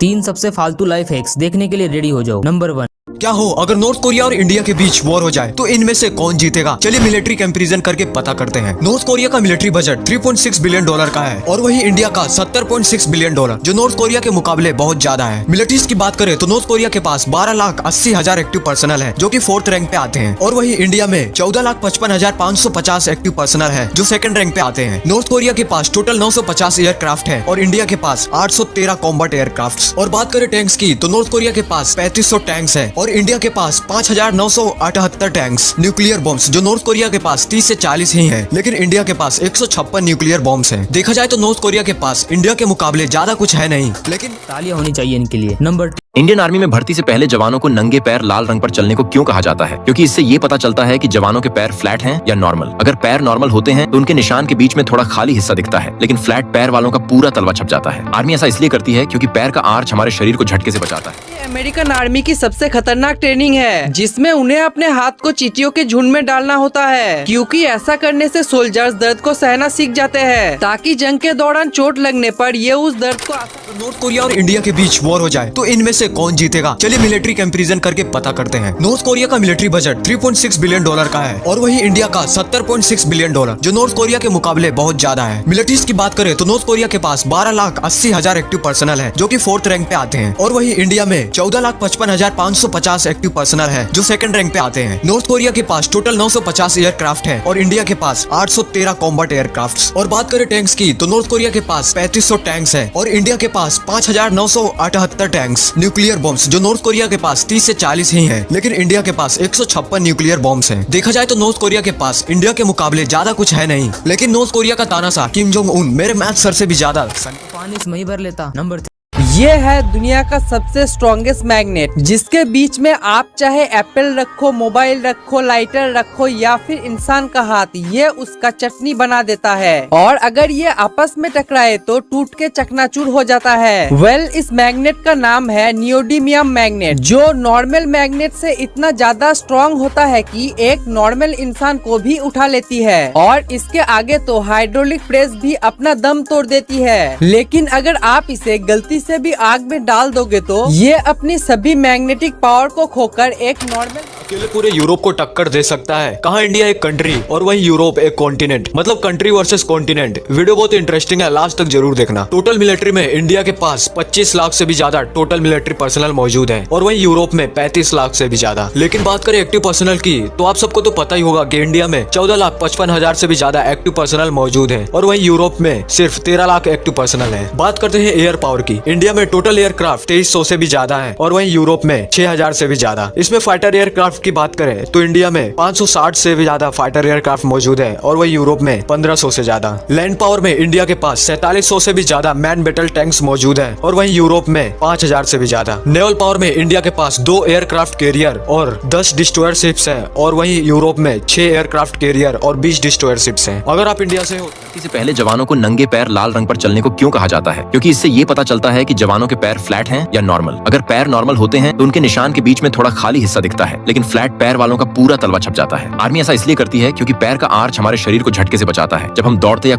3 सबसे फालतू life hacks देखने के लिए रेडी हो जाओ। नंबर 1, क्या हो अगर नॉर्थ कोरिया और इंडिया के बीच वॉर हो जाए तो इनमें से कौन जीतेगा? चलिए मिलिट्री कंपैरिजन करके पता करते हैं। नॉर्थ कोरिया का मिलिट्री बजट $3.6 बिलियन का है और वही इंडिया का $70.6 बिलियन, जो नॉर्थ कोरिया के मुकाबले बहुत ज्यादा है। मिलिट्रीज की बात करें तो नॉर्थ कोरिया के पास 12,80,000 एक्टिव पर्सनल है जो कि 4th रैंक पे आते हैं, और वही इंडिया में 14,55,550 एक्टिव पर्सनल है जो 2nd रैंक पे आते हैं। नॉर्थ कोरिया के पास टोटल 950 एयरक्राफ्ट है और इंडिया के पास 813 कॉम्बैट एयरक्राफ्ट। और बात करें टैंक्स की तो नॉर्थ कोरिया के पास 3500 टैंक्स है और इंडिया के पास 5,978 टैंक्स। न्यूक्लियर बॉम्ब्स जो नॉर्थ कोरिया के पास 30 से 40 ही हैं, लेकिन इंडिया के पास 156 न्यूक्लियर बॉम्ब्स हैं। देखा जाए तो नॉर्थ कोरिया के पास इंडिया के मुकाबले ज्यादा कुछ है नहीं, लेकिन तालियां होनी चाहिए इनके लिए। नंबर 2, इंडियन आर्मी में भर्ती से पहले जवानों को नंगे पैर लाल रंग पर चलने को क्यों कहा जाता है? क्योंकि इससे ये पता चलता है कि जवानों के पैर फ्लैट हैं या नॉर्मल। अगर पैर नॉर्मल होते हैं तो उनके निशान के बीच में थोड़ा खाली हिस्सा दिखता है, लेकिन फ्लैट पैर वालों का पूरा तलवा छप जाता है। आर्मी ऐसा इसलिए करती है क्योंकि पैर का आर्च हमारे शरीर को झटके से बचाता है। अमेरिकन आर्मी की सबसे खतरनाक ट्रेनिंग है जिसमें उन्हें अपने हाथ को चींटियों के झुंड में डालना होता है, क्योंकि ऐसा करने से सोल्जर्स दर्द को सहना सीख जाते हैं ताकि जंग के दौरान चोट लगने पर ये उस दर्द को नॉर्थ कोरिया और इंडिया के बीच वॉर हो जाए तो इनमें से कौन जीतेगा? चलिए मिलिट्री कंपैरिजन करके पता करते हैं। नॉर्थ कोरिया का मिलिट्री बजट $3.6 बिलियन का है और वही इंडिया का $70.6 बिलियन, जो नॉर्थ कोरिया के मुकाबले बहुत ज्यादा है। मिलिट्रीज की बात करें तो नॉर्थ कोरिया के पास 12,80,000 एक्टिव पर्सनल है जो कि 4th रैंक पे आते हैं, और वही इंडिया में 14,55,550 एक्टिव पर्सनल है जो 2nd रैंक पे आते हैं। नॉर्थ कोरिया के पास टोटल 950 एयरक्राफ्ट है और इंडिया के पास 813 कॉम्बैट एयरक्राफ्ट। और बात करें टैंक्स की तो नॉर्थ कोरिया के पास 3500 टैंक्स है और इंडिया के पास 5,978 टैंक्स। न्यूक्लियर बॉम्ब्स जो नॉर्थ कोरिया के पास 30 से 40 ही हैं, लेकिन इंडिया के पास 156 न्यूक्लियर बॉम्ब्स हैं। देखा जाए तो नॉर्थ कोरिया के पास इंडिया के मुकाबले ज्यादा कुछ है नहीं, लेकिन नॉर्थ कोरिया का तानाशाह किम जोंग उन मेरे मैथ सर से भी ज्यादा पानी से मैं भर लेता। नंबर 3, ये है दुनिया का सबसे स्ट्रॉन्गेस्ट मैग्नेट, जिसके बीच में आप चाहे एप्पल रखो, मोबाइल रखो, लाइटर रखो या फिर इंसान का हाथ, ये उसका चटनी बना देता है। और अगर ये आपस में टकराए तो टूट के चकनाचूर हो जाता है। इस मैग्नेट का नाम है नियोडिमियम मैग्नेट, जो नॉर्मल मैग्नेट से इतना ज्यादा स्ट्रॉन्ग होता है कि एक नॉर्मल इंसान को भी उठा लेती है, और इसके आगे तो हाइड्रोलिक प्रेस भी अपना दम तोड़ देती है। लेकिन अगर आप इसे गलती से भी आग में डाल दोगे तो ये अपनी सभी मैग्नेटिक पावर को खोकर एक नॉर्मल अकेले पूरे यूरोप को टक्कर दे सकता है। कहाँ इंडिया एक कंट्री और वही यूरोप एक कॉन्टिनेंट, मतलब कंट्री वर्सेस कॉन्टिनेंट। वीडियो बहुत इंटरेस्टिंग है, लास्ट तक जरूर देखना। टोटल मिलिट्री में इंडिया के पास 25 लाख से भी ज्यादा टोटल मिलिट्री पर्सनल मौजूद है और वही यूरोप में 35 लाख से भी ज्यादा। लेकिन बात करें एक्टिव पर्सनल की तो आप सबको तो पता ही होगा कि इंडिया में 14,55,000 से भी ज्यादा एक्टिव पर्सनल मौजूद है और वही यूरोप में सिर्फ 13 लाख एक्टिव पर्सनल है। बात करते हैं एयर पावर की। इंडिया में टोटल एयरक्राफ्ट 2300 से भी ज्यादा है और वहीं यूरोप में 6000 से भी ज्यादा। इसमें फाइटर एयरक्राफ्ट की बात करें तो इंडिया में 560 से भी ज्यादा फाइटर एयरक्राफ्ट मौजूद है और वहीं यूरोप में 1500 से ज्यादा। लैंड पावर में इंडिया के पास 4700 से भी ज्यादा मैन बैटल टैंक्स मौजूद है और वहीं यूरोप में 5000 से भी ज्यादा। नेवल पावर में इंडिया के पास 2 एयरक्राफ्ट कैरियर और 10 डिस्ट्रॉयर शिप्स है और वहीं यूरोप में 6 एयरक्राफ्ट कैरियर और 20 डिस्ट्रॉयर शिप्स है। अगर आप इंडिया से हो इससे पहले जवानों को नंगे पैर लाल रंग पर चलने को क्यों कहा जाता है? क्योंकि इससे ये पता चलता है कि जवानों के पैर फ्लैट हैं या नॉर्मल। अगर पैर नॉर्मल होते हैं तो उनके निशान के बीच में थोड़ा खाली हिस्सा दिखता है, लेकिन फ्लैट पैर वालों का पूरा तलवा छप जाता है। आर्मी ऐसा इसलिए करती है क्योंकि पैर का आर्च हमारे शरीर को झटके से बचाता है। जब हम दौड़ते या